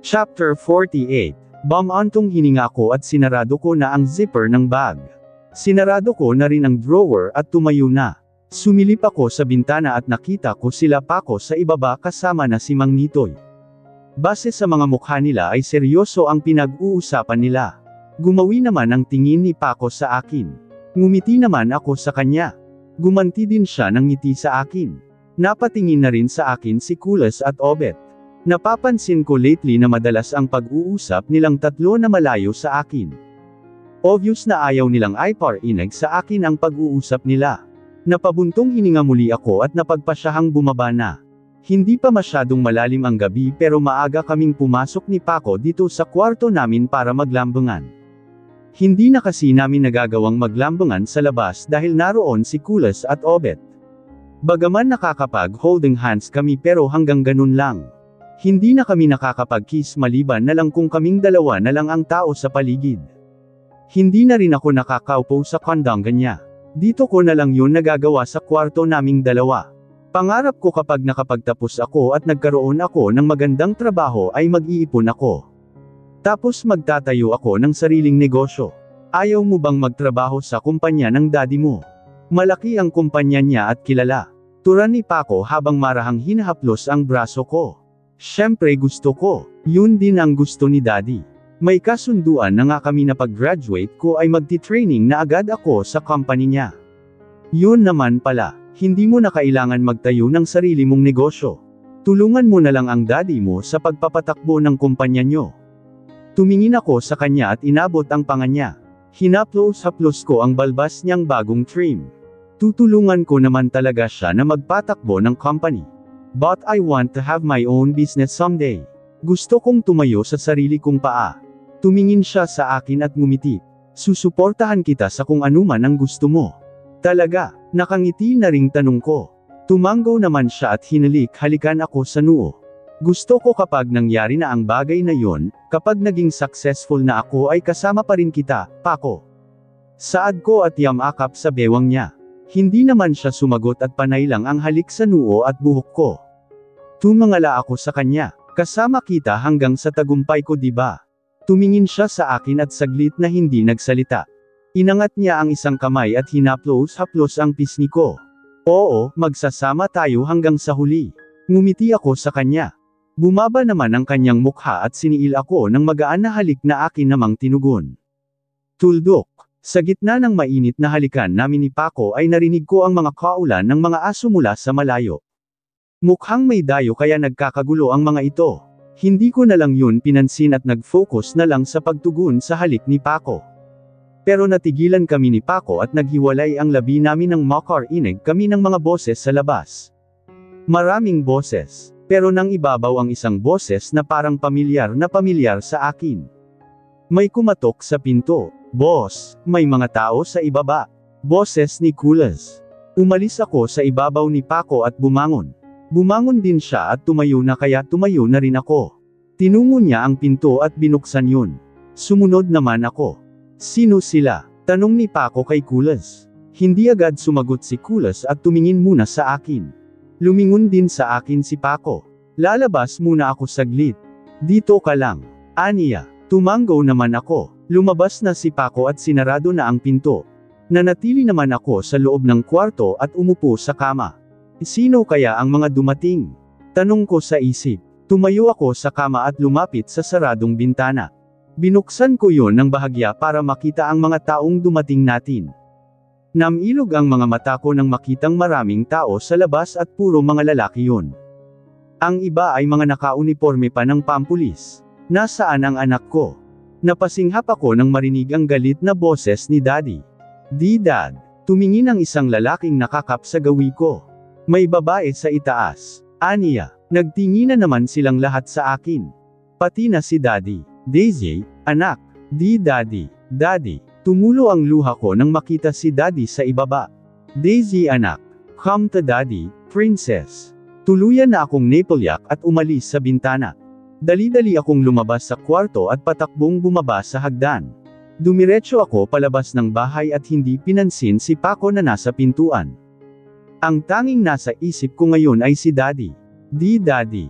Chapter 48. Bumantong hininga ko at sinarado ko na ang zipper ng bag. Sinarado ko na rin ang drawer at tumayo na. Sumilip ako sa bintana at nakita ko sila Paco sa ibaba kasama na si Mang Nitoy. Base sa mga mukha nila ay seryoso ang pinag-uusapan nila. Gumawi naman ang tingin ni Paco sa akin. Ngumiti naman ako sa kanya. Gumanti din siya ng ngiti sa akin. Napatingin na rin sa akin si Kulas at Obet. Napapansin ko lately na madalas ang pag-uusap nilang tatlo na malayo sa akin. Obvious na ayaw nilang iparinig sa akin ang pag-uusap nila. Napabuntong hininga muli ako at napagpasyahang bumaba na. Hindi pa masyadong malalim ang gabi pero maaga kaming pumasok ni Paco dito sa kwarto namin para maglambangan. Hindi na kasi namin nagagawang maglambangan sa labas dahil naroon si Kulas at Obet. Bagaman nakakapag-holding hands kami pero hanggang ganun lang. Hindi na kami nakakapag-kiss maliban na lang kung kaming dalawa na lang ang tao sa paligid. Hindi na rin ako nakakaupo sa kandanggan niya. Dito ko na lang yun nagagawa sa kwarto naming dalawa. Pangarap ko kapag nakapagtapos ako at nagkaroon ako ng magandang trabaho ay mag-iipon ako. Tapos magtatayo ako ng sariling negosyo. Ayaw mo bang magtrabaho sa kumpanya ng daddy mo? Malaki ang kumpanya niya at kilala. Turan ni Paco habang marahang hinahaplos ang braso ko. Siyempre gusto ko. Yun din ang gusto ni daddy. May kasunduan na nga kami na pag-graduate ko ay magti-training na agad ako sa company niya. Yun naman pala, hindi mo na kailangan magtayo ng sarili mong negosyo. Tulungan mo na lang ang daddy mo sa pagpapatakbo ng kumpanya nyo. Tumingin ako sa kanya at inabot ang panga niya. Hinaplos-haplos ko ang balbas niyang bagong trim. Tutulungan ko naman talaga siya na magpatakbo ng company. But I want to have my own business someday. Gusto kong tumayo sa sarili kong paa. Tumingin siya sa akin at ngumiti. Susuportahan kita sa kung anuman ang gusto mo. Talaga, nakangiti na ring tanong ko. Tumanggo naman siya at halikan ako sa noo. Gusto ko kapag nangyari na ang bagay na yon, kapag naging successful na ako ay kasama pa rin kita, Paco. Saad ko at yamakap sa bewang niya. Hindi naman siya sumagot at panay lang ang halik sa noo at buhok ko. Tumangala ako sa kanya. Kasama kita hanggang sa tagumpay ko diba? Tumingin siya sa akin at saglit na hindi nagsalita. Inangat niya ang isang kamay at hinaplos-haplos ang pisngi ko. Oo, magsasama tayo hanggang sa huli. Ngumiti ako sa kanya. Bumaba naman ang kanyang mukha at siniil ako ng magaan na halik na akin namang tinugon. Tuldok. Sa gitna ng mainit na halikan namin ni Paco ay narinig ko ang mga kaulan ng mga aso mula sa malayo. Mukhang may dayo kaya nagkakagulo ang mga ito. Hindi ko na lang yun pinansin at nag-focus na lang sa pagtugon sa halik ni Paco. Pero natigilan kami ni Paco at naghiwalay ang labi namin ng makarinig kami ng mga boses sa labas. Maraming boses, pero nang ibabaw ang isang boses na parang pamilyar sa akin. May kumatok sa pinto. Boss, may mga tao sa ibaba. Boses ni Kulas. Umalis ako sa ibabaw ni Paco at bumangon. Bumangon din siya at tumayo na kaya tumayo na rin ako. Tinungo niya ang pinto at binuksan yun. Sumunod naman ako. Sino sila? Tanong ni Paco kay Kulas. Hindi agad sumagot si Kulas at tumingin muna sa akin. Lumingon din sa akin si Paco. Lalabas muna ako saglit. Dito ka lang. Aniya. Tumanggo naman ako. Lumabas na si Paco at sinarado na ang pinto. Nanatili naman ako sa loob ng kwarto at umupo sa kama. Sino kaya ang mga dumating? Tanong ko sa isip. Tumayo ako sa kama at lumapit sa saradong bintana. Binuksan ko yon ng bahagya para makita ang mga taong dumating natin. Namilog ang mga mata ko nang makitang maraming tao sa labas at puro mga lalaki yun. Ang iba ay mga nakauniporme pa ng pampulis. Nasaan ang anak ko? Napasinghap ako nang marinig ang galit na boses ni Daddy. Di Dad. Tumingin ang isang lalaking nakakap sa gawi ko. May babae sa itaas. Aniya. Nagtinginan naman silang lahat sa akin. Pati na si Daddy. Daisy, anak. Di Daddy. Daddy. Tumulo ang luha ko nang makita si Daddy sa ibaba. Daisy anak. Come to Daddy, princess. Tuluyan na akong napalyak at umalis sa bintana. Dali-dali akong lumabas sa kwarto at patakbong bumaba sa hagdan. Dumiretso ako palabas ng bahay at hindi pinansin si Paco na nasa pintuan. Ang tanging nasa isip ko ngayon ay si Daddy. Di Daddy.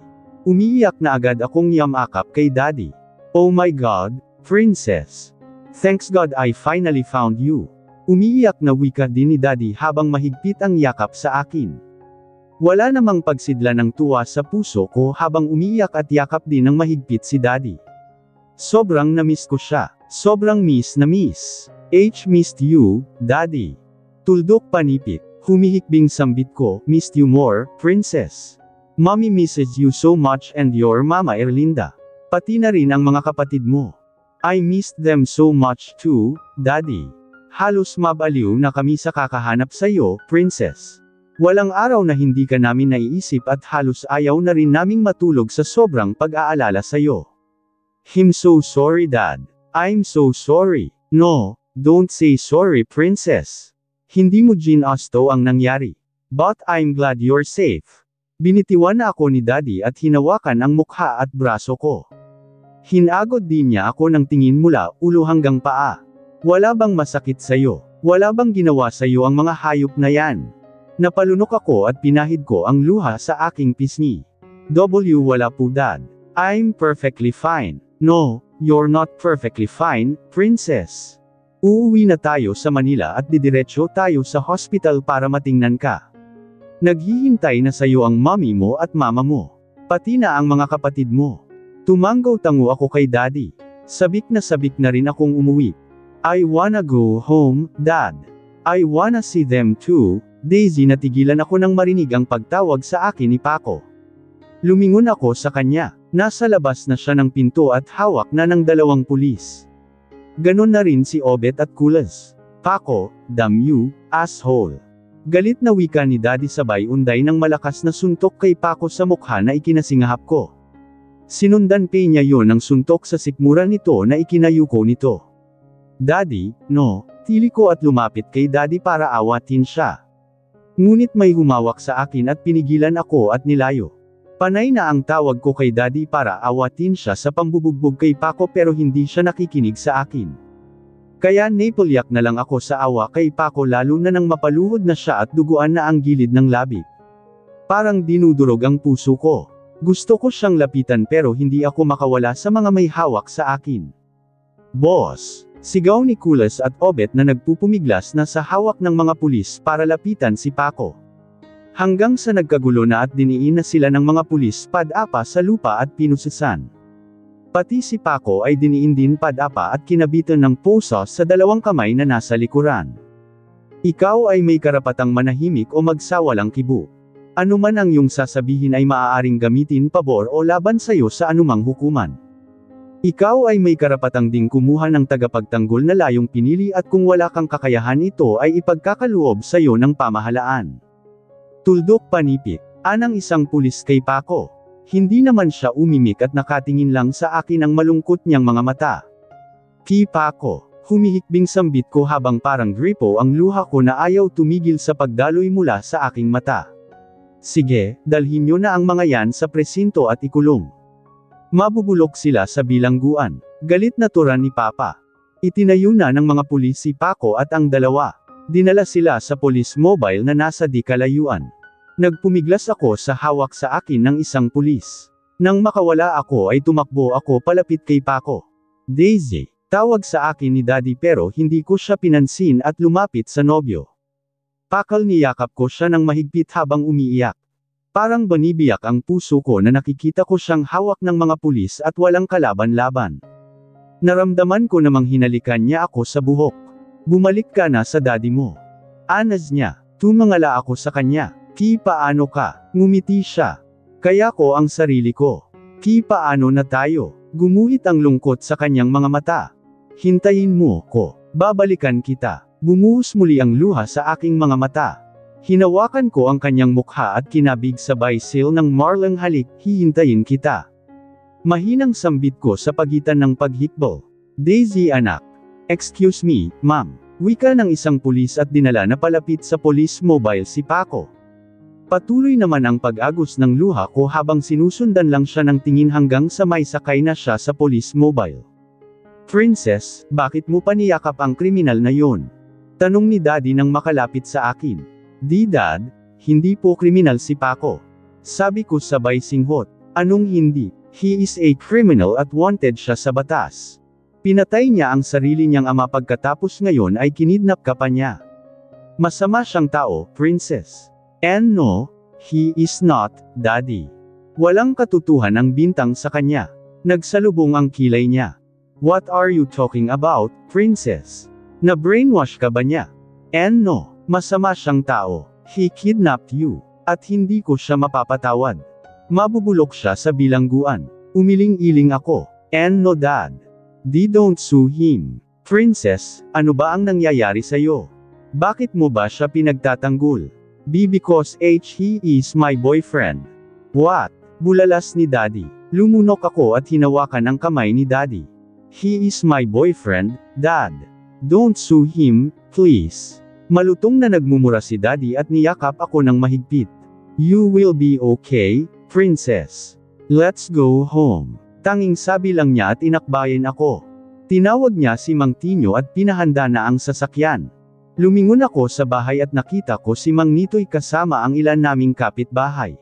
Umiiyak na agad akong yamakap kay Daddy. Oh my God, Princess. Thanks God I finally found you. Umiiyak na wika din ni Daddy habang mahigpit ang yakap sa akin. Wala namang pagsidla ng tuwa sa puso ko habang umiiyak at yakap din ng mahigpit si Daddy. Sobrang na-miss ko siya. Sobrang miss na miss. Missed you, Daddy. Tuldok panipit. Humihikbing sambit ko, missed you more, Princess. Mommy misses you so much and your Mama Erlinda. Pati na rin ang mga kapatid mo. I missed them so much too, Daddy. Halos mabaliw na kami sa kakahanap sa'yo, Princess. Walang araw na hindi ka namin naiisip at halos ayaw na rin naming matulog sa sobrang pag-aalala sa'yo. I'm so sorry, Dad. I'm so sorry. No, don't say sorry, Princess. Hindi mo ginasto ang nangyari. But I'm glad you're safe. Binitiwan na ako ni Daddy at hinawakan ang mukha at braso ko. Hinagod din niya ako ng tingin mula ulo hanggang paa. Wala bang masakit sa'yo? Wala bang ginawa sa'yo ang mga hayop na yan? Napalunok ako at pinahid ko ang luha sa aking pisngi. Wala po, Dad. I'm perfectly fine. No, you're not perfectly fine, Princess. Uuwi na tayo sa Manila at didiretso tayo sa hospital para matingnan ka. Naghihintay na sa'yo ang mommy mo at mama mo. Pati na ang mga kapatid mo. Tumanggaw-tango ako kay Daddy. Sabik na rin akong umuwi. I wanna go home, Dad. I wanna see them too, Daisy. Natigilan ako nang marinig ang pagtawag sa akin ni Paco. Lumingon ako sa kanya. Nasa labas na siya ng pinto at hawak na ng 2 pulis. Ganon na rin si Obet at Kulas. Paco, damn you, asshole. Galit na wika ni Daddy sabay unday ng malakas na suntok kay Paco sa mukha na ikinasingahap ko. Sinundan pa niya yon ng suntok sa sikmura nito na ikinayuko nito. Daddy, no, tili ko at lumapit kay Daddy para awatin siya. Ngunit may humawak sa akin at pinigilan ako at nilayo. Panay na ang tawag ko kay Daddy para awatin siya sa pambubugbog kay Paco pero hindi siya nakikinig sa akin. Kaya napulyak na lang ako sa awa kay Paco lalo na nang mapaluhod na siya at duguan na ang gilid ng labi. Parang dinudurog ang puso ko. Gusto ko siyang lapitan pero hindi ako makawala sa mga may hawak sa akin. Boss! Sigaw ni Kulas at Obet na nagpupumiglas na sa hawak ng mga pulis para lapitan si Paco. Hanggang sa nagkagulo na at diniin na sila ng mga pulis padapa sa lupa at pinusisan. Pati si Paco ay diniin din padapa at kinabitan ng poso sa 2 kamay na nasa likuran. Ikaw ay may karapatang manahimik o magsawalang kibo. Ano man ang iyong sasabihin ay maaaring gamitin pabor o laban sa'yo sa anumang hukuman. Ikaw ay may karapatang ding kumuha ng tagapagtanggol na layong pinili at kung wala kang kakayahan ito ay ipagkakaloob sa'yo ng pamahalaan. Tuldok panipit. Anang isang pulis kay Paco. Hindi naman siya umimik at nakatingin lang sa akin ang malungkot niyang mga mata. Kay Paco. Humihikbing sambit ko habang parang gripo ang luha ko na ayaw tumigil sa pagdaloy mula sa aking mata. Sige, dalhin niyo na ang mga yan sa presinto at ikulong. Mabubulok sila sa bilangguan. Galit na turan ni Papa. Itinayo na ng mga pulis si Paco at ang 2. Dinala sila sa police mobile na nasa di kalayuan. Nagpumiglas ako sa hawak sa akin ng isang pulis. Nang makawala ako ay tumakbo ako palapit kay Paco. Daisy, tawag sa akin ni Daddy pero hindi ko siya pinansin at lumapit sa nobyo. Pakal niyakap ko siya ng mahigpit habang umiiyak. Parang banibiyak ang puso ko na nakikita ko siyang hawak ng mga pulis at walang kalaban-laban. Naramdaman ko namang hinalikan niya ako sa buhok. Bumalik ka na sa Daddy mo. Anas niya. Tumangala ako sa kanya. Ki paano ka? Ngumiti siya. Kaya ko ang sarili ko. Ki paano na tayo? Gumuhit ang lungkot sa kanyang mga mata. Hintayin mo ko. Babalikan kita. Bumuhos muli ang luha sa aking mga mata. Hinawakan ko ang kanyang mukha at kinabig sabay sil ng marlang halik, hihintayin kita. Mahinang sambit ko sa pagitan ng paghikbol. Daisy anak. Excuse me, ma'am. Wika ng isang pulis at dinala na palapit sa police mobile si Paco. Patuloy naman ang pag-agos ng luha ko habang sinusundan lang siya ng tingin hanggang sa may sakay na siya sa police mobile. Princess, bakit mo pa niyakap ang kriminal na yon? Tanong ni Daddy nang makalapit sa akin. Di Dad, hindi po kriminal si Paco. Sabi ko sabay singhot. Anong hindi? He is a criminal at wanted siya sa batas. Pinatay niya ang sarili niyang ama pagkatapos ngayon ay kinidnap ka pa niya. Masama siyang tao, princess. And no, he is not, daddy. Walang katutuhan ang bintang sa kanya. Nagsalubong ang kilay niya. What are you talking about, princess? Na-brainwash ka ba niya? And no, masama siyang tao. He kidnapped you. At hindi ko siya mapapatawad. Mabubulok siya sa bilangguan. Umiling-iling ako. And no, dad. Don't sue him. Princess, ano ba ang nangyayari sa'yo? Bakit mo ba siya pinagtatanggol? Because he is my boyfriend. What? Bulalas ni daddy. Lumunok ako at hinawakan ang kamay ni daddy. He is my boyfriend, dad. Don't sue him, please. Malutong na nagmumura si daddy at niyakap ako ng mahigpit. You will be okay, princess. Let's go home. Tanging sabi lang niya at inakbayan ako. Tinawag niya si Mang Tinyo at pinahanda na ang sasakyan. Lumingon ako sa bahay at nakita ko si Mang Nitoy kasama ang ilan naming kapitbahay.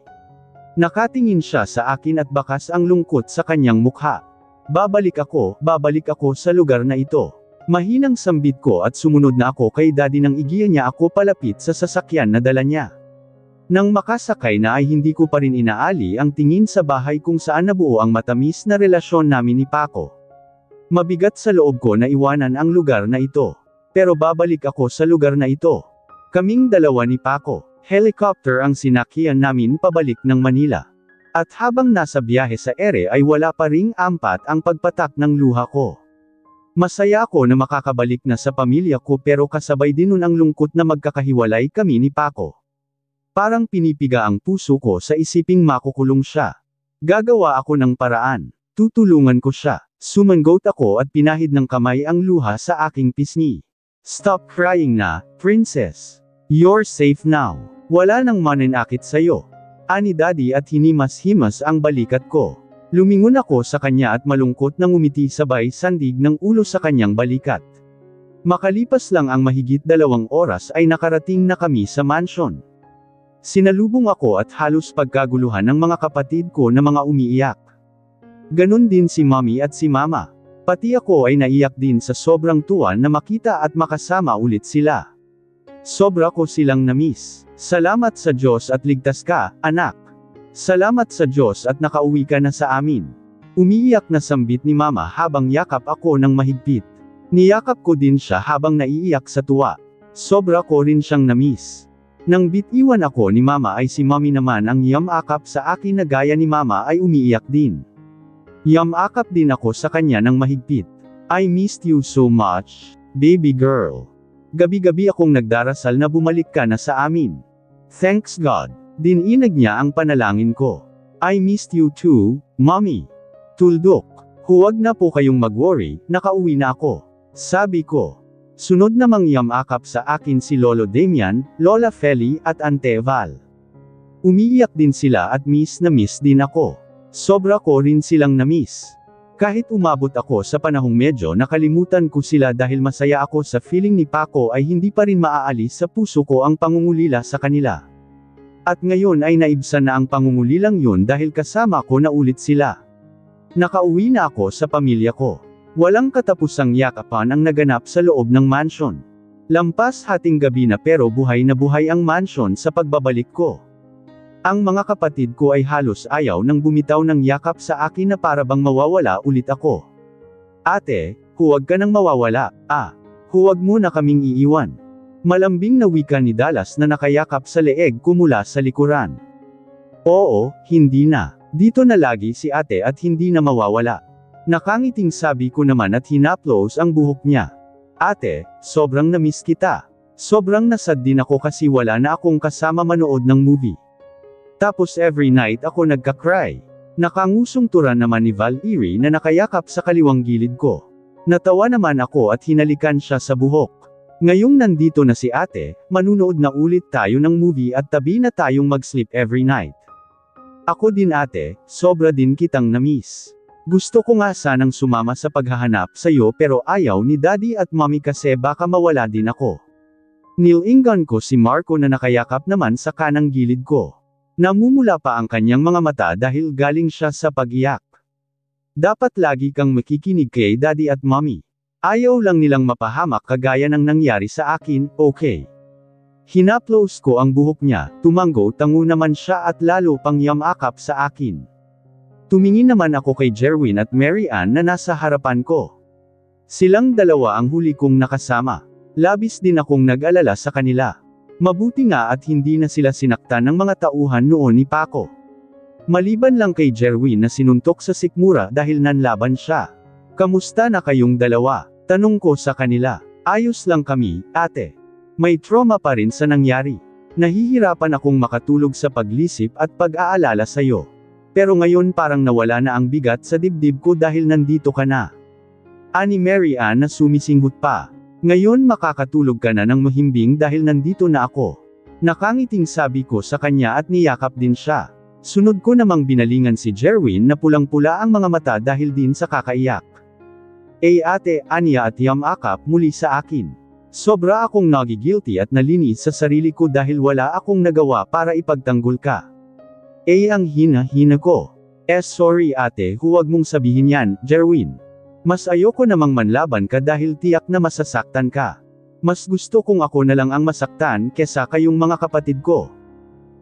Nakatingin siya sa akin at bakas ang lungkot sa kanyang mukha. Babalik ako sa lugar na ito. Mahinang sambit ko at sumunod na ako kay daddy nang igiya niya ako palapit sa sasakyan na dala niya. Nang makasakay na ay hindi ko pa rin inaali ang tingin sa bahay kung saan nabuo ang matamis na relasyon namin ni Paco. Mabigat sa loob ko na iwanan ang lugar na ito. Pero babalik ako sa lugar na ito. Kaming dalawa ni Paco. Helicopter ang sinakyan namin pabalik ng Manila. At habang nasa biyahe sa ere ay wala pa ring ampat ang pagpatak ng luha ko. Masaya ako na makakabalik na sa pamilya ko pero kasabay din nun ang lungkot na magkakahiwalay kami ni Paco. Parang pinipiga ang puso ko sa isiping makukulong siya. Gagawa ako ng paraan. Tutulungan ko siya. Sumangot ako at pinahid ng kamay ang luha sa aking pisngi. Stop crying na, princess. You're safe now. Wala nang mananakit sa'yo. Ani daddy at hinimas-himas ang balikat ko. Lumingon ako sa kanya at malungkot na ngumiti sabay sandig ng ulo sa kanyang balikat. Makalipas lang ang mahigit 2 oras ay nakarating na kami sa mansion. Sinalubong ako at halos pagkaguluhan ng mga kapatid ko na mga umiiyak. Ganon din si mommy at si mama. Pati ako ay naiyak din sa sobrang tuwa na makita at makasama ulit sila. Sobra ko silang na-miss. Salamat sa Diyos at ligtas ka, anak. Salamat sa Diyos at nakauwi ka na sa amin. Umiiyak na sambit ni mama habang yakap ako ng mahigpit. Niyakap ko din siya habang naiiyak sa tuwa. Sobra ko rin siyang na-miss. Nang bitiwan ako ni mama ay si mommy naman ang yamakap sa akin na gaya ni mama ay umiiyak din. Yamakap din ako sa kanya ng mahigpit. I missed you so much, baby girl. Gabi-gabi akong nagdarasal na bumalik ka na sa amin. Thanks God. Dininag niya ang panalangin ko. I missed you too, mommy. Tuldok. Huwag na po kayong mag-worry, nakauwi na ako. Sabi ko. Sunod namang yamakap sa akin si Lolo Damian, Lola Feli at Ante Val. Umiiyak din sila at miss na miss din ako. Sobra ko rin silang na-miss. Kahit umabot ako sa panahong medyo nakalimutan ko sila dahil masaya ako sa feeling ni Paco ay hindi pa rin maaalis sa puso ko ang pangungulila sa kanila. At ngayon ay naibsan na ang pangungulilang yun dahil kasama ko na ulit sila. Nakauwi na ako sa pamilya ko. Walang katapusang yakapan ang naganap sa loob ng mansion. Lampas hating gabi na pero buhay na buhay ang mansion sa pagbabalik ko. Ang mga kapatid ko ay halos ayaw nang bumitaw ng yakap sa akin na para bang mawawala ulit ako. Ate, huwag ka nang mawawala, huwag mo na kaming iiwan. Malambing na wika ni Dallas na nakayakap sa leeg ko mula sa likuran. Oo, hindi na. Dito na lagi si ate at hindi na mawawala. Nakangiting sabi ko naman at hinaplos ang buhok niya. Ate, sobrang na-miss kita. Sobrang nasad din ako kasi wala na akong kasama manood ng movie. Tapos every night ako nagka-cry. Nakangusong tura naman ni Valerie na nakayakap sa kaliwang gilid ko. Natawa naman ako at hinalikan siya sa buhok. Ngayong nandito na si ate, manunood na ulit tayo ng movie at tabi na tayong mag-sleep every night. Ako din ate, sobra din kitang na-miss. Gusto ko nga sanang sumama sa paghahanap sa'yo pero ayaw ni daddy at mommy kasi baka mawala din ako. Nilingan ko si Marco na nakayakap naman sa kanang gilid ko. Namumula pa ang kanyang mga mata dahil galing siya sa pag-iyak. Dapat lagi kang makikinig kay Daddy at Mommy. Ayaw lang nilang mapahamak kagaya ng nangyari sa akin, okay? Hinaplos ko ang buhok niya, tumango-tango naman siya at lalo pang yamakap sa akin. Tumingin naman ako kay Jerwin at Mary Ann na nasa harapan ko. Silang dalawa ang huli kong nakasama. Labis din akong nag-alala sa kanila. Mabuti nga at hindi na sila sinaktan ng mga tauhan noon ni Paco. Maliban lang kay Jerwin na sinuntok sa sikmura dahil nanlaban siya. Kamusta na kayong dalawa? Tanong ko sa kanila. Ayos lang kami, ate. May trauma pa rin sa nangyari. Nahihirapan akong makatulog sa paglisip at pag-aalala sa'yo. Pero ngayon parang nawala na ang bigat sa dibdib ko dahil nandito ka na. Ani Mary Ann na sumisinghot pa. Ngayon makakatulog ka na ng mahimbing dahil nandito na ako. Nakangiting sabi ko sa kanya at niyakap din siya. Sunod ko namang binalingan si Jerwin na pulang-pula ang mga mata dahil din sa kakaiyak. Ate, aniya at yamakap muli sa akin. Sobra akong nagigilty at nalinis sa sarili ko dahil wala akong nagawa para ipagtanggol ka. Ang hina-hina ko. Sorry ate, huwag mong sabihin yan, Jerwin. Mas ayoko namang manlaban ka dahil tiyak na masasaktan ka. Mas gusto kong ako na lang ang masaktan kesa kayong mga kapatid ko.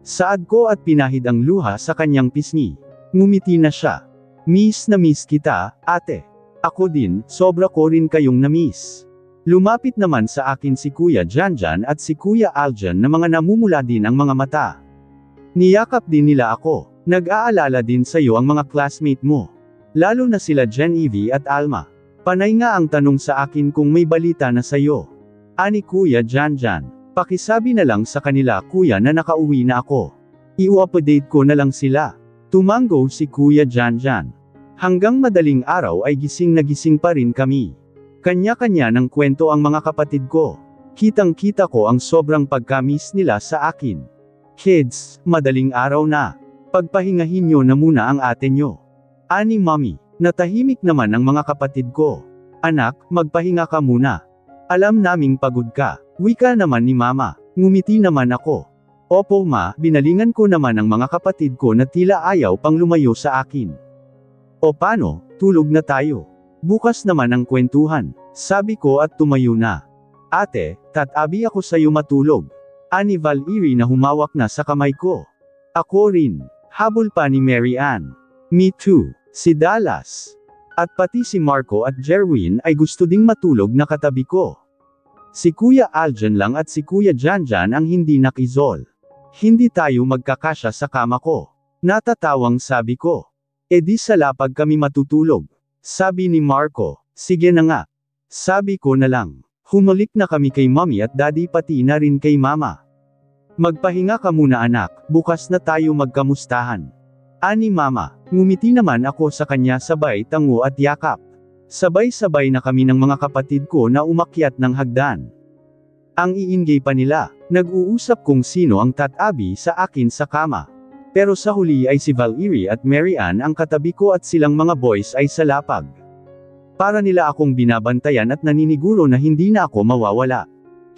Saad ko at pinahid ang luha sa kanyang pisngi. Ngumiti na siya. Miss na miss kita, ate. Ako din, sobra ko rin kayong na-miss. Lumapit naman sa akin si Kuya Janjan at si Kuya Aljan na mga namumula din ang mga mata. Niyakap din nila ako. Nag-aalala din sa'yo ang mga classmate mo. Lalo na sila Genevieve at Alma. Panay nga ang tanong sa akin kung may balita na sa'yo. Ani Kuya Janjan. Pakisabi na lang sa kanila kuya na nakauwi na ako. I-update ko na lang sila. Tumango si Kuya Janjan. Hanggang madaling araw ay gising na gising pa rin kami. Kanya-kanya ng kwento ang mga kapatid ko. Kitang-kita ko ang sobrang pagkamis nila sa akin. Kids, madaling araw na. Pagpahingahin nyo na muna ang ate nyo. Ani Mommy. Natahimik naman ang mga kapatid ko. Anak, magpahinga ka muna. Alam naming pagod ka. Wika naman ni Mama. Ngumiti naman ako. Opo ma, binalingan ko naman ang mga kapatid ko na tila ayaw pang lumayo sa akin. O paano, tulog na tayo. Bukas naman ang kwentuhan, sabi ko at tumayo na. Ate, tatabi ako sa'yo matulog. Ani Valerie na humawak na sa kamay ko. Ako rin, habol pa ni Mary Ann. Me too, si Dallas. At pati si Marco at Jerwin ay gusto ding matulog na katabi ko. Si Kuya Aljan lang at si Kuya Janjan ang hindi nakizol. Hindi tayo magkakasya sa kama ko. Natatawang sabi ko. Di sa lapag kami matutulog. Sabi ni Marco, sige na nga. Sabi ko na lang. Humalik na kami kay Mommy at Daddy pati na rin kay Mama. Magpahinga ka muna anak, bukas na tayo magkamustahan. Ani Mama, ngumiti naman ako sa kanya sabay tango at yakap. Sabay-sabay na kami ng mga kapatid ko na umakyat ng hagdan. Ang iingay pa nila, nag-uusap kung sino ang tatabi sa akin sa kama. Pero sa huli ay si Valerie at Mary Ann ang katabi ko at silang mga boys ay sa lapag. Para nila akong binabantayan at naniniguro na hindi na ako mawawala.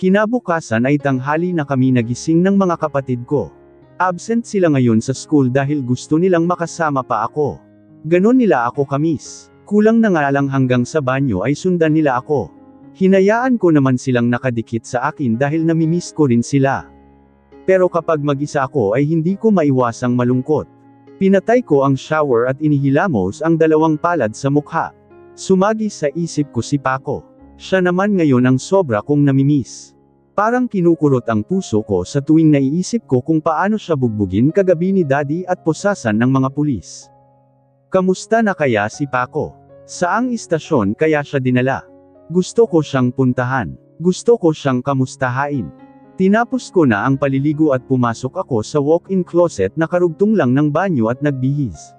Kinabukasan ay tanghali na kami nagising ng mga kapatid ko. Absent sila ngayon sa school dahil gusto nilang makasama pa ako. Ganon nila ako kamis. Kulang na nga lang hanggang sa banyo ay sundan nila ako. Hinayaan ko naman silang nakadikit sa akin dahil namimiss ko rin sila. Pero kapag mag-isa ako ay hindi ko maiwasang malungkot. Pinatay ko ang shower at inihilamos ang dalawang palad sa mukha. Sumagi sa isip ko si Paco. Siya naman ngayon ang sobra kong namimiss. Parang kinukurot ang puso ko sa tuwing naiisip ko kung paano siya bugbugin kagabi ni Daddy at posasan ng mga pulis. Kamusta na kaya si Paco? Saang istasyon kaya siya dinala? Gusto ko siyang puntahan. Gusto ko siyang kamustahain. Tinapos ko na ang paliligo at pumasok ako sa walk-in closet na karugtong lang ng banyo at nagbihis.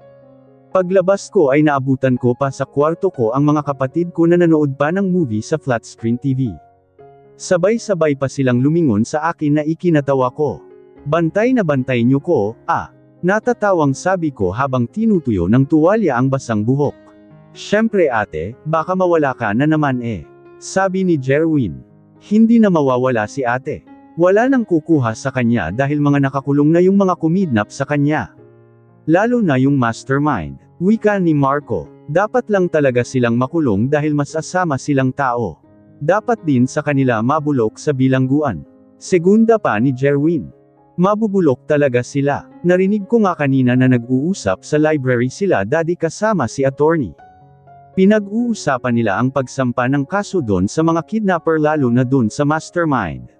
Paglabas ko ay naabutan ko pa sa kwarto ko ang mga kapatid ko na nanood pa ng movie sa flat screen TV. Sabay-sabay pa silang lumingon sa akin na ikinatawa ko. Bantay na bantay niyo ko, natatawang sabi ko habang tinutuyo ng tuwalya ang basang buhok. Syempre ate, baka mawala ka na naman sabi ni Jerwin. Hindi na mawawala si ate. Wala nang kukuha sa kanya dahil mga nakakulong na yung mga kumidnap sa kanya. Lalo na yung mastermind. Wika ni Marco. Dapat lang talaga silang makulong dahil mas asama silang tao. Dapat din sa kanila mabulok sa bilangguan. Segunda pa ni Jerwin. Mabubulok talaga sila. Narinig ko nga kanina na nag-uusap sa library sila daddy kasama si attorney. Pinag-uusapan nila ang pagsampa ng kaso doon sa mga kidnapper lalo na doon sa mastermind.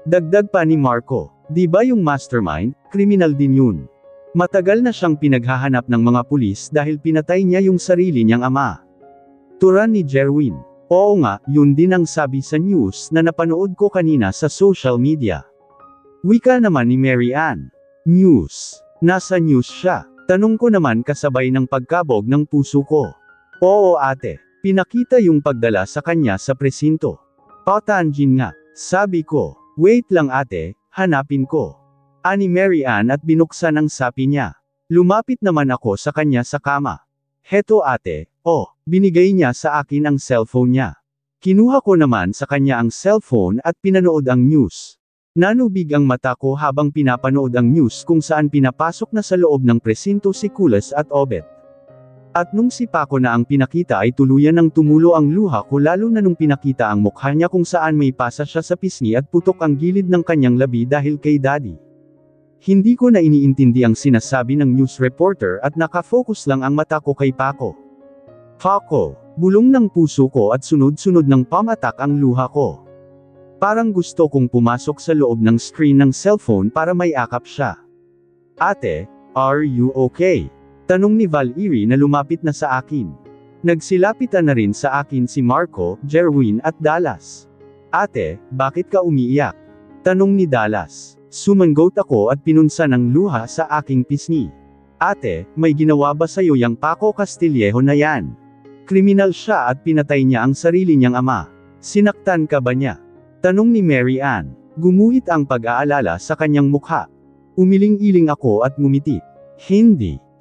Dagdag pa ni Marco, di ba yung mastermind, kriminal din yun. Matagal na siyang pinaghahanap ng mga pulis dahil pinatay niya yung sarili niyang ama. Turan ni Jerwin. Oo nga, yun din ang sabi sa news na napanood ko kanina sa social media. Wika naman ni Mary Ann. News. Nasa news siya. Tanong ko naman kasabay ng pagkabog ng puso ko. Oo ate. Pinakita yung pagdala sa kanya sa presinto. Patanjin nga. Sabi ko. Wait lang ate, hanapin ko. Ani Mary Ann at binuksan ang sapi niya. Lumapit naman ako sa kanya sa kama. Heto ate, oh, binigay niya sa akin ang cellphone niya. Kinuha ko naman sa kanya ang cellphone at pinanood ang news. Nanubig ang mata ko habang pinapanood ang news kung saan pinapasok na sa loob ng presinto si Kulas at Obet. At nung si Paco na ang pinakita ay tuluyan ng tumulo ang luha ko lalo na nung pinakita ang mukha niya kung saan may pasa siya sa pisngi at putok ang gilid ng kanyang labi dahil kay daddy. Hindi ko na iniintindi ang sinasabi ng news reporter at nakafocus lang ang mata ko kay Paco. Paco, bulong ng puso ko at sunod-sunod ng pamatak ang luha ko. Parang gusto kong pumasok sa loob ng screen ng cellphone para may akap siya. Ate, are you okay? Tanong ni Valerie na lumapit na sa akin. Nagsilapitan na rin sa akin si Marco, Jerwin at Dallas. Ate, bakit ka umiiyak? Tanong ni Dallas. Sumanggot ako at pinunsan ang luha sa aking pisngi. Ate, may ginawa ba sa'yo yang Paco Castillejo na yan? Kriminal siya at pinatay niya ang sarili niyang ama. Sinaktan ka ba niya? Tanong ni Mary Ann. Gumuhit ang pag-aalala sa kanyang mukha. Umiling-iling ako at ngumiti.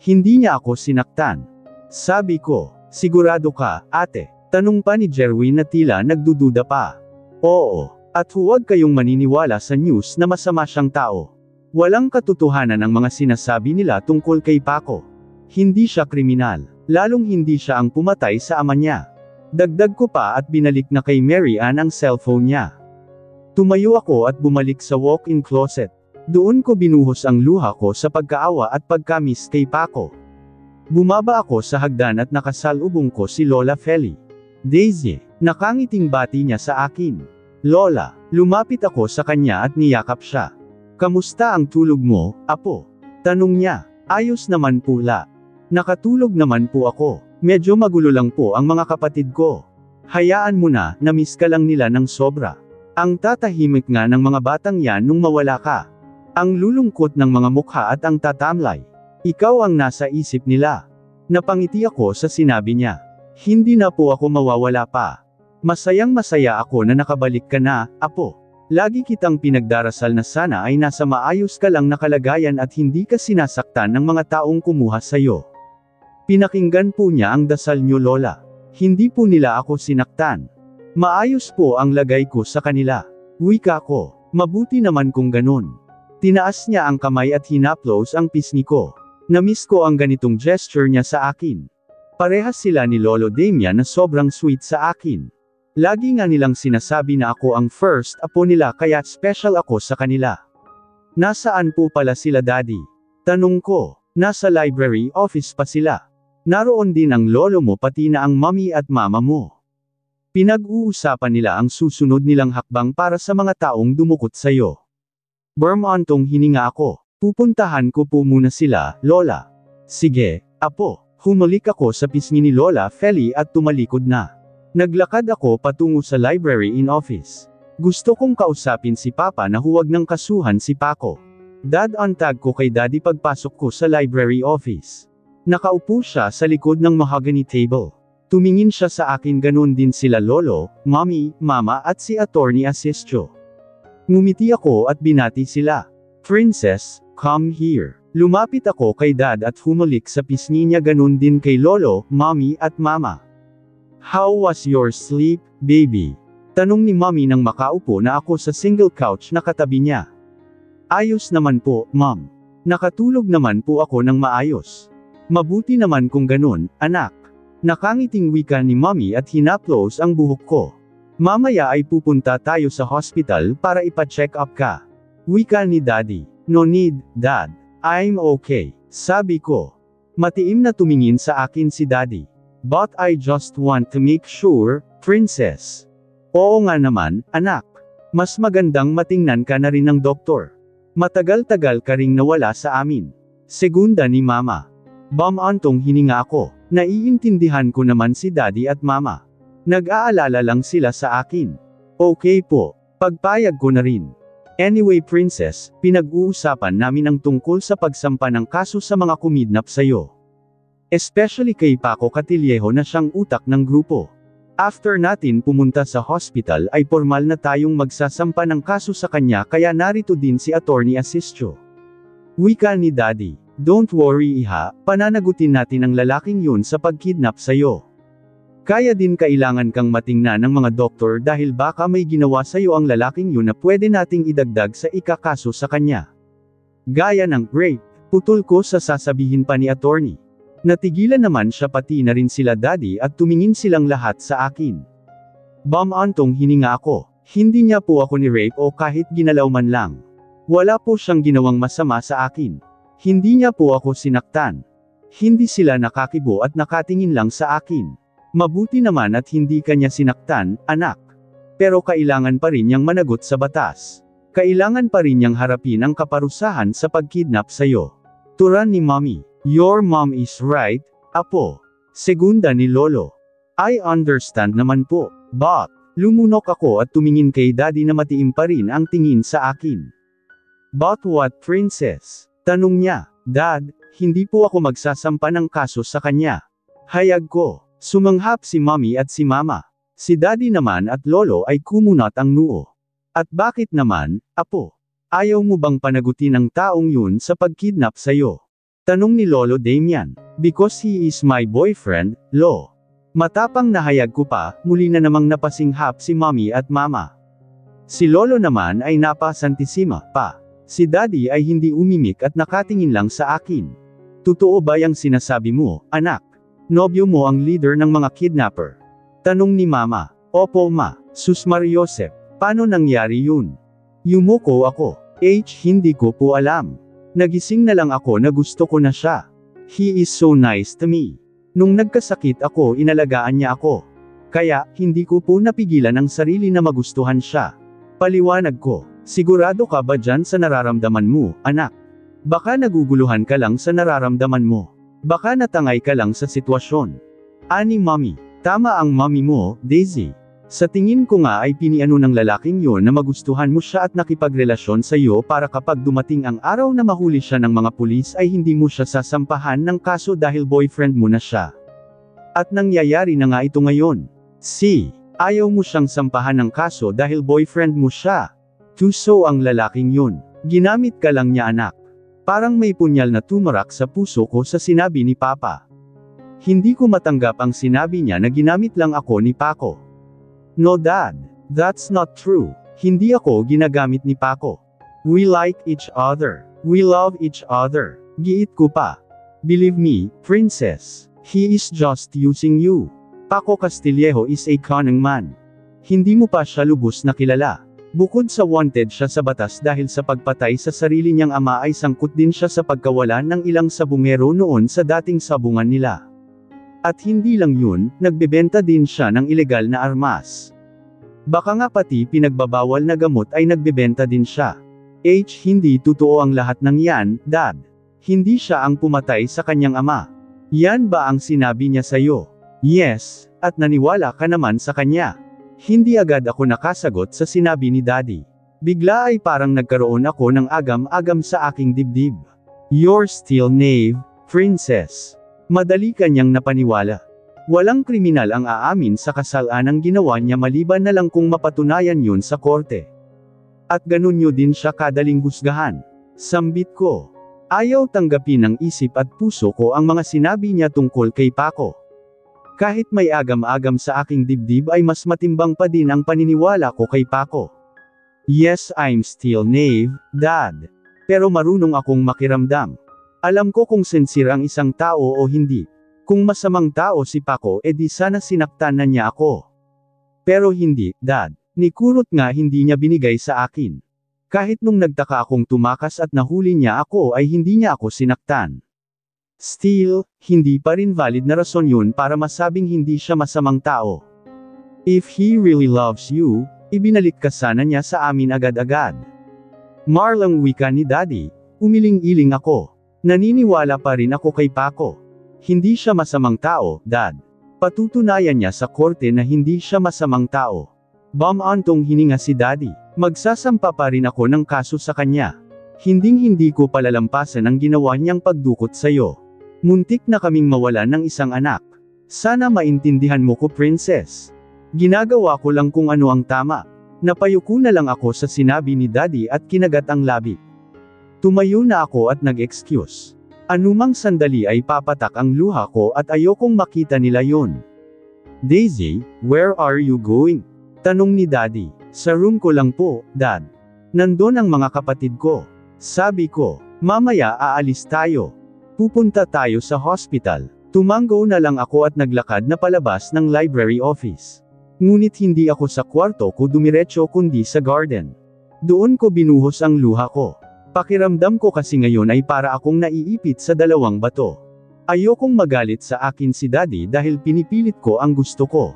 Hindi niya ako sinaktan. Sabi ko, sigurado ka, ate? Tanong pa ni Jerwin na tila nagdududa pa. Oo, at huwag kayong maniniwala sa news na masama siyang tao. Walang katotohanan ang mga sinasabi nila tungkol kay Paco. Hindi siya kriminal, lalong hindi siya ang pumatay sa ama niya. Dagdag ko pa at binalik na kay Mary Ann ang cellphone niya. Tumayo ako at bumalik sa walk-in closet. Doon ko binuhos ang luha ko sa pagkaawa at pagkamiss kay Paco. Bumaba ako sa hagdan at nakasalubong ko si Lola Feli. Daisy, nakangiting bati niya sa akin. Lola, lumapit ako sa kanya at niyakap siya. Kamusta ang tulog mo, apo? Tanong niya. Ayos naman po la. Nakatulog naman po ako. Medyo magulo lang po ang mga kapatid ko. Hayaan mo na, namiss ka lang nila ng sobra. Ang tatahimik nga ng mga batang yan nung mawala ka. Ang lulungkot ng mga mukha at ang tatamlay. Ikaw ang nasa isip nila. Napangiti ako sa sinabi niya. Hindi na po ako mawawala pa. Masayang masaya ako na nakabalik ka na, apo. Lagi kitang pinagdarasal na sana ay nasa maayos ka lang na kalagayan at hindi ka sinasaktan ng mga taong kumuha sa'yo. Pinakinggan po niya ang dasal niyo lola. Hindi po nila ako sinaktan. Maayos po ang lagay ko sa kanila. Wika ko, mabuti naman kung ganun. Tinaas niya ang kamay at hinaplos ang pisngi ko. Namiss ko ang ganitong gesture niya sa akin. Parehas sila ni Lolo Damian na sobrang sweet sa akin. Lagi nga nilang sinasabi na ako ang first apo nila kaya special ako sa kanila. Nasaan po pala sila daddy? Tanong ko. Nasa library office pa sila. Naroon din ang lolo mo pati na ang mommy at mama mo. Pinag-uusapan nila ang susunod nilang hakbang para sa mga taong dumukot sa'yo. Bermontong hininga ako. Pupuntahan ko po muna sila, Lola. Sige, apo. Humalik ako sa pisngi ni Lola Feli at tumalikod na. Naglakad ako patungo sa library in office. Gusto kong kausapin si Papa na huwag nang kasuhan si Paco. Dad antag ko kay Daddy pagpasok ko sa library office. Nakaupo siya sa likod ng mahogany table. Tumingin siya sa akin ganun din sila Lolo, Mommy, Mama at si Attorney Asistio. Ngumiti ako at binati sila. Princess, come here. Lumapit ako kay Dad at humalik sa pisngi niya ganun din kay Lolo, Mommy at Mama. How was your sleep, baby? Tanong ni Mommy nang makaupo na ako sa single couch na katabi niya. Ayos naman po, Mom. Nakatulog naman po ako ng maayos. Mabuti naman kung ganun, anak. Nakangiting wika ni Mommy at hinaplos ang buhok ko. Mamaya ay pupunta tayo sa hospital para ipa-check up ka. Wika ni Daddy. No need, Dad. I'm okay. Sabi ko. Matiim na tumingin sa akin si Daddy. But I just want to make sure, Princess. Oo nga naman, anak. Mas magandang matingnan ka na rin ng doktor. Matagal-tagal ka ring nawala sa amin. Segunda ni Mama. Bumantong hininga ako. Naiintindihan ko naman si Daddy at Mama. Nag-aalala lang sila sa akin. Okay po. Pagpayag ko na rin. Anyway Princess, pinag-uusapan namin ang tungkol sa pagsampa ng kaso sa mga kumidnap sa'yo. Especially kay Paco Catillejo na siyang utak ng grupo. After natin pumunta sa hospital ay formal na tayong magsasampa ng kaso sa kanya kaya narito din si Attorney Asistio. Wika ni Daddy. Don't worry iha, pananagutin natin ang lalaking yun sa pagkidnap sa'yo. Kaya din kailangan kang matingnan ng mga doktor dahil baka may ginawa sa'yo ang lalaking yun na pwede nating idagdag sa ikakaso sa kanya. Gaya ng rape, putol ko sa sasabihin pa ni Attorney. Natigilan naman siya pati na rin sila Daddy at tumingin silang lahat sa akin. Bumantong hininga ako. Hindi niya po ako ni rape o kahit ginalaw man lang. Wala po siyang ginawang masama sa akin. Hindi niya po ako sinaktan. Hindi sila nakakibo at nakatingin lang sa akin. Mabuti naman at hindi kanya sinaktan, anak. Pero kailangan pa rin niyang managot sa batas. Kailangan pa rin niyang harapin ang kaparusahan sa pagkidnap sa'yo. Turan ni Mommy. Your mom is right, apo. Segunda ni Lolo. I understand naman po, but, lumunok ako at tumingin kay Daddy na matiim pa rin ang tingin sa akin. But what Princess? Tanong niya. Dad, hindi po ako magsasampa ng kaso sa kanya. Hayag ko. Sumanghap si Mommy at si Mama. Si Daddy naman at Lolo ay kumunat ang noo. At bakit naman, apo? Ayaw mo bang panagutin ang taong yun sa pagkidnap sa'yo? Tanong ni Lolo Damian. Because he is my boyfriend, Lo. Matapang na hayag ko pa, muli na namang napasinghap si Mommy at Mama. Si Lolo naman ay napasantisima pa. Si Daddy ay hindi umimik at nakatingin lang sa akin. Totoo ba yung sinasabi mo, anak? Nobyo mo ang leader ng mga kidnapper? Tanong ni Mama. Opo ma, Sus Mariosep. Paano nangyari yun? Yumuko ako. Hindi ko po alam. Nagising na lang ako na gusto ko na siya. He is so nice to me. Nung nagkasakit ako inalagaan niya ako. Kaya, hindi ko po napigilan ang sarili na magustuhan siya. Paliwanag ko, sigurado ka ba dyan sa nararamdaman mo, anak? Baka naguguluhan ka lang sa nararamdaman mo. Baka natangay ka lang sa sitwasyon. Ani Mommy, tama ang Mommy mo, Daisy. Sa tingin ko nga ay piniano ng lalaking yon na magustuhan mo siya at nakipagrelasyon sa iyo para kapag dumating ang araw na mahuli siya ng mga pulis ay hindi mo siya sasampahan ng kaso dahil boyfriend mo na siya. At nangyayari na nga ito ngayon. Ayaw mo siyang sampahan ng kaso dahil boyfriend mo siya. Tuso ang lalaking yun. Ginamit ka lang niya anak. Parang may punyal na tumarak sa puso ko sa sinabi ni Papa. Hindi ko matanggap ang sinabi niya na ginamit lang ako ni Paco. No Dad, that's not true. Hindi ako ginagamit ni Paco. We like each other. We love each other. Giit ko pa. Believe me, Princess. He is just using you. Paco Castillejo is a cunning man. Hindi mo pa siya lubos na kilala. Bukod sa wanted siya sa batas dahil sa pagpatay sa sarili niyang ama ay sangkot din siya sa pagkawalan ng ilang sabungero noon sa dating sabungan nila. At hindi lang yun, nagbebenta din siya ng ilegal na armas. Baka nga pati pinagbabawal na gamot ay nagbebenta din siya. Hindi totoo ang lahat ng yan, Dad. Hindi siya ang pumatay sa kanyang ama. Yan ba ang sinabi niya sa'yo? Yes, at naniwala ka naman sa kanya. Hindi agad ako nakasagot sa sinabi ni Daddy. Bigla ay parang nagkaroon ako ng agam-agam sa aking dibdib. You're still naive, Princess. Madali kanyang napaniwala. Walang kriminal ang aamin sa kasalanang ginawa niya maliban na lang kung mapatunayan yun sa korte. At ganun nyo din siya kadaling husgahan. Sambit ko. Ayaw tanggapin ng isip at puso ko ang mga sinabi niya tungkol kay Paco. Kahit may agam-agam sa aking dibdib ay mas matimbang pa din ang paniniwala ko kay Paco. Yes, I'm still naive, Dad. Pero marunong akong makiramdam. Alam ko kung sincere ang isang tao o hindi. Kung masamang tao si Paco edi sana sinaktan na niya ako. Pero hindi, Dad. Ni Kurot nga hindi niya binigay sa akin. Kahit nung nagtaka akong tumakas at nahuli niya ako ay hindi niya ako sinaktan. Still, hindi pa rin valid na rason yun para masabing hindi siya masamang tao. If he really loves you, ibinalik ka sana niya sa amin agad-agad. Marlang wika ni Daddy, umiling-iling ako. Naniniwala pa rin ako kay Paco. Hindi siya masamang tao, Dad. Patutunayan niya sa korte na hindi siya masamang tao. Bumantong hininga si Daddy. Magsasampa pa rin ako ng kaso sa kanya. Hinding-hindi ko palalampasan ang ginawa niyang pagdukot sa'yo. Muntik na kaming mawalan ng isang anak. Sana maintindihan mo ko, Princess. Ginagawa ko lang kung ano ang tama. Napayuko na lang ako sa sinabi ni Daddy at kinagat ang labi. Tumayo na ako at nag-excuse. Anumang sandali ay papatak ang luha ko at ayokong makita nila yon. Daisy, where are you going? Tanong ni Daddy. Sa room ko lang po, Dad. Nandun ang mga kapatid ko. Sabi ko, mamaya aalis tayo. Pupunta tayo sa hospital. Tumango na lang ako at naglakad na palabas ng library office. Ngunit hindi ako sa kwarto ko dumiretso kundi sa garden. Doon ko binuhos ang luha ko. Pakiramdam ko kasi ngayon ay para akong naiipit sa dalawang bato. Ayokong magalit sa akin si Daddy dahil pinipilit ko ang gusto ko.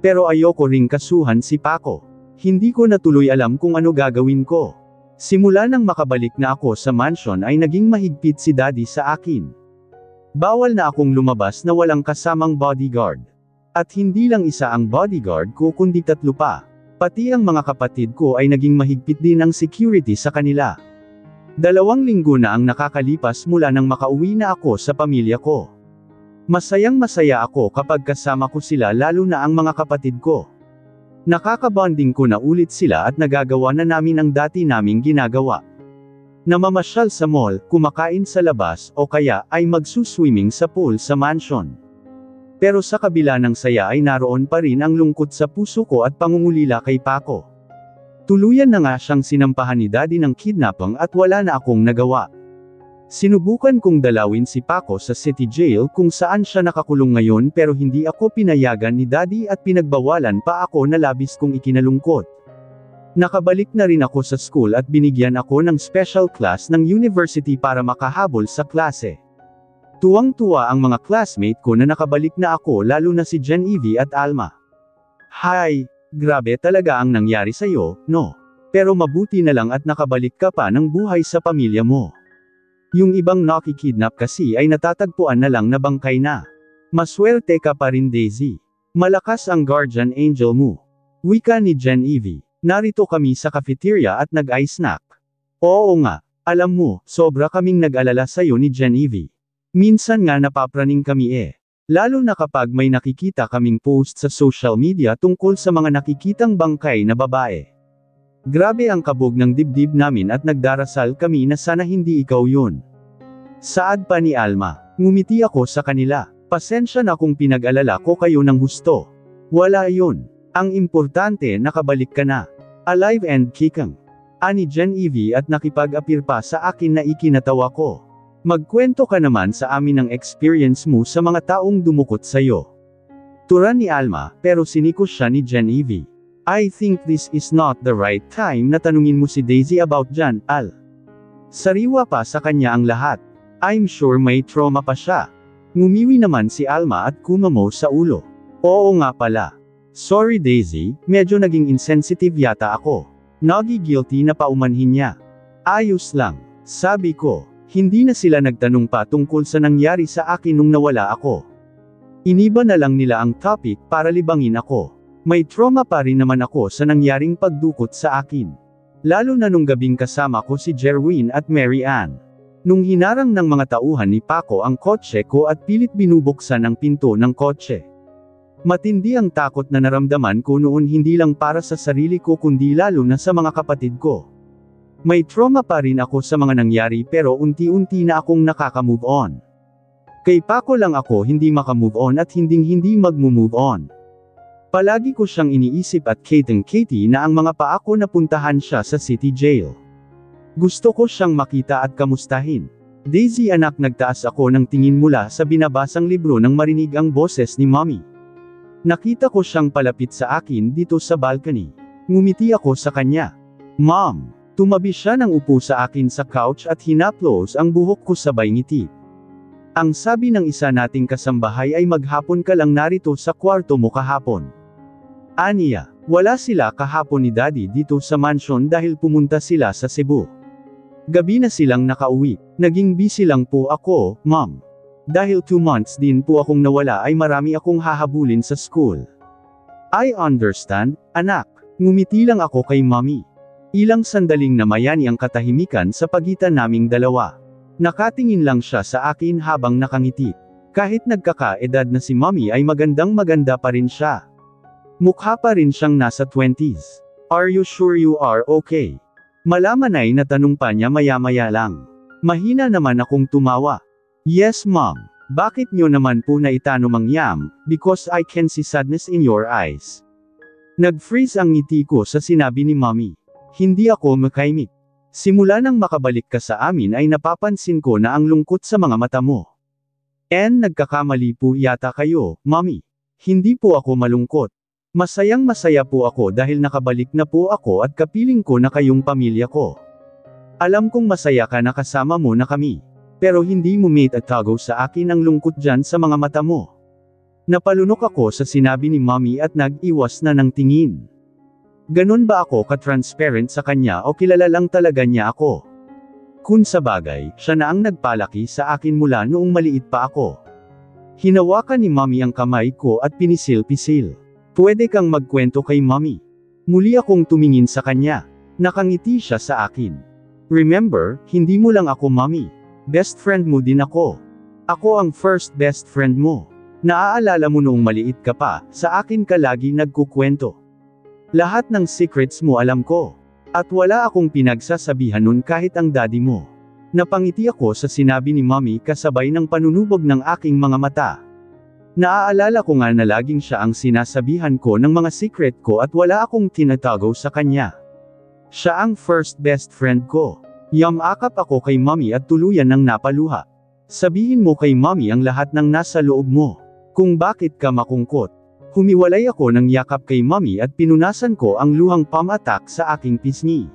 Pero ayoko ring kasuhan si Paco. Hindi ko na tuloy alam kung ano gagawin ko. Simula nang makabalik na ako sa mansion ay naging mahigpit si Daddy sa akin. Bawal na akong lumabas na walang kasamang bodyguard. At hindi lang isa ang bodyguard ko kundi 3 pa. Pati ang mga kapatid ko ay naging mahigpit din ang security sa kanila. 2 linggo na ang nakakalipas mula nang makauwi na ako sa pamilya ko. Masayang-masaya ako kapag kasama ko sila lalo na ang mga kapatid ko. Nakakabonding ko na ulit sila at nagagawa na namin ang dati naming ginagawa. Namamasyal sa mall, kumakain sa labas, o kaya ay magsuswimming sa pool sa mansion. Pero sa kabila ng saya ay naroon pa rin ang lungkot sa puso ko at pangungulila kay Paco. Tuluyan na nga siyang sinampahan ni Daddy ng kidnapping at wala na akong nagawa. Sinubukan kong dalawin si Paco sa city jail kung saan siya nakakulong ngayon pero hindi ako pinayagan ni Daddy at pinagbawalan pa ako na labis kong ikinalungkot. Nakabalik na rin ako sa school at binigyan ako ng special class ng university para makahabol sa klase. Tuwang-tuwa ang mga classmate ko na nakabalik na ako lalo na si Genevieve at Alma. Hi! Grabe talaga ang nangyari sa'yo, no? Pero mabuti na lang at nakabalik ka pa ng buhay sa pamilya mo. Yung ibang nakikidnap kasi ay natatagpuan na lang na bangkay na. Maswerte ka pa rin, Daisy. Malakas ang guardian angel mo. Wika ni Genevieve. Narito kami sa cafeteria at nag-ice snack. Oo nga, alam mo, sobra kaming nag-alala sa'yo ni Genevieve. Minsan nga napapraning kami Lalo na kapag may nakikita kaming post sa social media tungkol sa mga nakikitang bangkay na babae. Grabe ang kabog ng dibdib namin at nagdarasal kami na sana hindi ikaw yun. Saad pa ni Alma. Ngumiti ako sa kanila. Pasensya na kung pinag-alala ko kayo ng husto. Wala yun. Ang importante nakabalik ka na. Alive and kicking. Ani Genevieve at nakipag-apir pa sa akin na ikinatawa ko. Magkwento ka naman sa amin ng experience mo sa mga taong dumukot sa'yo. Turan ni Alma, pero sinikos siya ni Genevieve. I think this is not the right time na tanungin mo si Daisy about Jan, Al. Sariwa pa sa kanya ang lahat. I'm sure may trauma pa siya. Ngumiwi naman si Alma at kumamo sa ulo. Oo nga pala. Sorry Daisy, medyo naging insensitive yata ako. Nagi-guilty na paumanhin niya. Ayos lang, sabi ko. Hindi na sila nagtanong pa tungkol sa nangyari sa akin nung nawala ako. Iniba na lang nila ang topic para libangin ako. May trauma pa rin naman ako sa nangyaring pagdukot sa akin. Lalo na nung gabing kasama ko si Jerwin at Mary Ann. Nung hinarang ng mga tauhan ni Paco ang kotse ko at pilit binubuksan ang pinto ng kotse. Matindi ang takot na naramdaman ko noon hindi lang para sa sarili ko kundi lalo na sa mga kapatid ko. May trauma pa rin ako sa mga nangyari pero unti-unti na akong nakaka-move on. Kay Paco lang ako hindi makamove on at hindi magmo-move on. Palagi ko siyang iniisip at Katie na ang mga paako na puntahan siya sa city jail. Gusto ko siyang makita at kamustahin. Daisy anak, nagtaas ako ng tingin mula sa binabasang libro nang marinig ang boses ni Mommy. Nakita ko siyang palapit sa akin dito sa balcony. Ngumiti ako sa kanya. Mom! Tumabi siya ng upo sa akin sa couch at hinaplos ang buhok ko sabay ngiti. Ang sabi ng isa nating kasambahay ay maghapon ka lang narito sa kwarto mo kahapon. Aniya, wala sila kahapon ni Daddy dito sa mansion dahil pumunta sila sa Cebu. Gabi na silang nakauwi. Naging busy lang po ako, Mom. Dahil 2 months din po akong nawala ay marami akong hahabulin sa school. I understand, anak. Ngumiti lang ako kay Mommy. Ilang sandaling namayani ang katahimikan sa pagitan naming dalawa. Nakatingin lang siya sa akin habang nakangiti. Kahit nagkakaedad na si Mommy ay maganda pa rin siya. Mukha pa rin siyang nasa 20s. Are you sure you are okay? Malaman ay natanong pa niya maya-maya lang. Mahina naman akong tumawa. Yes mom. Bakit nyo naman po naitanong ang yam? Because I can see sadness in your eyes. Nag-freeze ang ngiti ko sa sinabi ni Mommy. Hindi ako makaimik. Simula nang makabalik ka sa amin ay napapansin ko na ang lungkot sa mga mata mo. And nagkakamali po yata kayo, Mommy. Hindi po ako malungkot. Masayang masaya po ako dahil nakabalik na po ako at kapiling ko na kayong pamilya ko. Alam kong masaya ka na kasama mo na kami. Pero hindi mo mate at tago sa akin ang lungkot dyan sa mga mata mo. Napalunok ako sa sinabi ni Mommy at nag-iwas na ng tingin. Ganon ba ako ka-transparent sa kanya o kilala lang talaga niya ako? Kung sabagay, siya na ang nagpalaki sa akin mula noong maliit pa ako. Hinawakan ni Mommy ang kamay ko at pinisil-pisil. Pwede kang magkwento kay Mommy. Muli akong tumingin sa kanya. Nakangiti siya sa akin. Remember, hindi mo lang ako Mommy. Best friend mo din ako. Ako ang first best friend mo. Naaalala mo noong maliit ka pa, sa akin ka lagi nagkukwento. Lahat ng secrets mo alam ko. At wala akong pinagsasabihan nun kahit ang daddy mo. Napangiti ako sa sinabi ni Mommy kasabay ng panunubog ng aking mga mata. Naaalala ko nga na laging siya ang sinasabihan ko ng mga secret ko at wala akong tinatago sa kanya. Siya ang first best friend ko. Yamakap ako kay Mommy at tuluyan ng napaluha. Sabihin mo kay Mommy ang lahat ng nasa loob mo. Kung bakit ka makungkot. Humiwalay ako ng yakap kay Mommy at pinunasan ko ang luhang pamatak sa aking pisngi.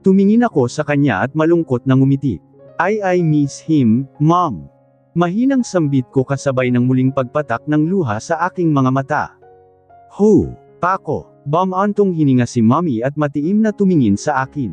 Tumingin ako sa kanya at malungkot na ngumiti. I miss him, Mom. Mahinang sambit ko kasabay ng muling pagpatak ng luha sa aking mga mata. Ho, Paco, bumantong hininga si Mommy at matiim na tumingin sa akin.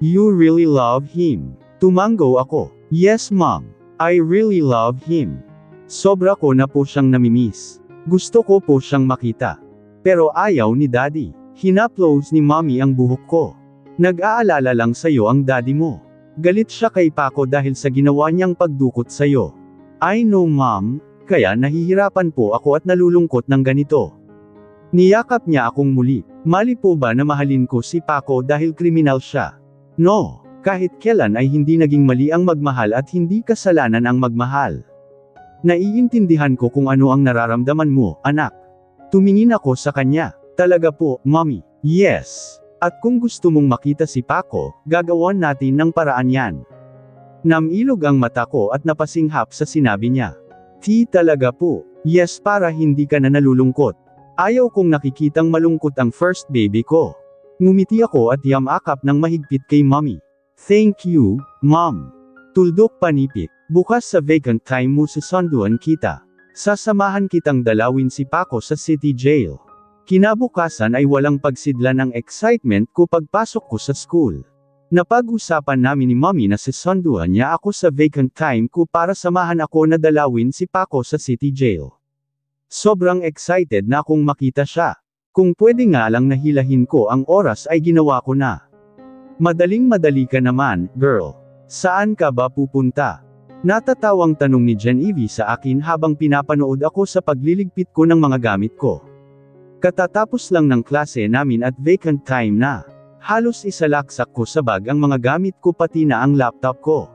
You really love him. Tumango ako. Yes mom, I really love him. Sobra ko na po siyang namimiss. Gusto ko po siyang makita. Pero ayaw ni Daddy. Hinaplos ni Mommy ang buhok ko. Nag-aalala lang sa'yo ang daddy mo. Galit siya kay Paco dahil sa ginawa niyang pagdukot sa'yo. I know mom, kaya nahihirapan po ako at nalulungkot ng ganito. Niyakap niya akong muli. Mali po ba na mahalin ko si Paco dahil kriminal siya? No, kahit kailan ay hindi naging mali ang magmahal at hindi kasalanan ang magmahal. Naiintindihan ko kung ano ang nararamdaman mo, anak. Tumingin ako sa kanya. Talaga po, Mommy. Yes. At kung gusto mong makita si Paco, gagawan natin ng paraan yan. Namilog ang mata ko at napasinghap sa sinabi niya. Talaga po. Yes, para hindi ka na nalulungkot. Ayaw kong nakikitang malungkot ang first baby ko. Ngumiti ako at yamakap ng mahigpit kay Mommy. Thank you, Mom. Tuldok panipik. Bukas sa vacant time mo susunduan kita. Sasamahan kitang dalawin si Paco sa city jail. Kinabukasan ay walang pagsidlan ng excitement ko pagpasok ko sa school. Napag-usapan namin ni Mommy na susunduan niya ako sa vacant time ko para samahan ako na dalawin si Paco sa city jail. Sobrang excited na akong makita siya. Kung pwede nga lang nahilahin ko ang oras ay ginawa ko na. Madaling-madali ka naman, girl. Saan ka ba pupunta? Natatawang tanong ni Genevieve sa akin habang pinapanood ako sa pagliligpit ko ng mga gamit ko. Katatapos lang ng klase namin at vacant time na. Halos isalaksak ko sa bag ang mga gamit ko pati na ang laptop ko.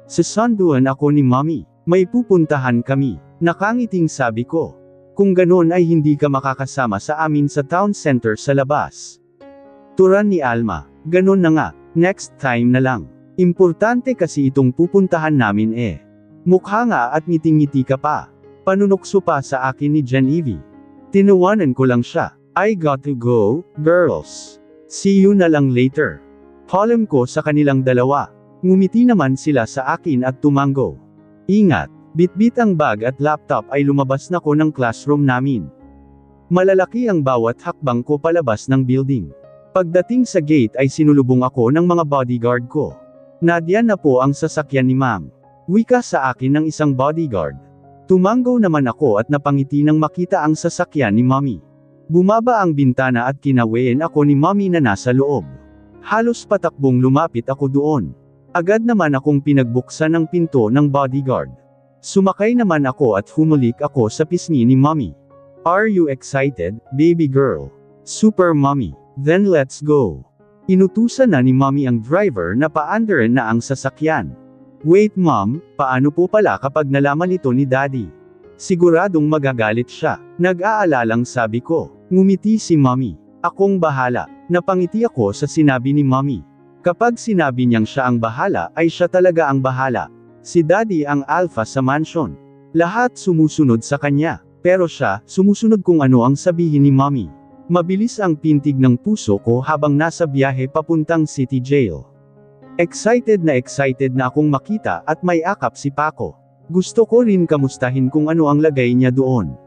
Susunduan ako ni Mommy. May pupuntahan kami. Nakangiting sabi ko. Kung ganon ay hindi ka makakasama sa amin sa town center sa labas. Turan ni Alma. Ganon na nga, next time na lang. Importante kasi itong pupuntahan namin eh. Mukha nga at ngiting-ngiti ka pa. Panunokso pa sa akin ni Genevieve. Tinawanan ko lang siya. I got to go, girls. See you na lang later. Palam ko sa kanilang dalawa. Ngumiti naman sila sa akin at tumango. Ingat, bitbit ang bag at laptop ay lumabas na ko ng classroom namin. Malalaki ang bawat hakbang ko palabas ng building. Pagdating sa gate ay sinulubong ako ng mga bodyguard ko. Nadyan na po ang sasakyan ni ma'am. Wika sa akin ng isang bodyguard. Tumango naman ako at napangiti nang makita ang sasakyan ni mommy. Bumaba ang bintana at kinawain ako ni mommy na nasa loob. Halos patakbong lumapit ako doon. Agad naman akong pinagbuksan ng pinto ng bodyguard. Sumakay naman ako at humulik ako sa pisngi ni mommy. Are you excited, baby girl? Super mommy. Then let's go. Inutusan na ni mommy ang driver na paandarin na ang sasakyan. Wait mom, paano po pala kapag nalaman ito ni daddy? Siguradong magagalit siya. Nag-aalalang sabi ko. Ngumiti si mommy. Akong bahala. Napangiti ako sa sinabi ni mommy. Kapag sinabi niyang siya ang bahala ay siya talaga ang bahala. Si daddy ang alpha sa mansion. Lahat sumusunod sa kanya. Pero siya, sumusunod kung ano ang sabihin ni mommy. Mabilis ang pintig ng puso ko habang nasa biyahe papuntang City Jail. Excited na akong makita at may akap si Paco. Gusto ko rin kamustahin kung ano ang lagay niya doon.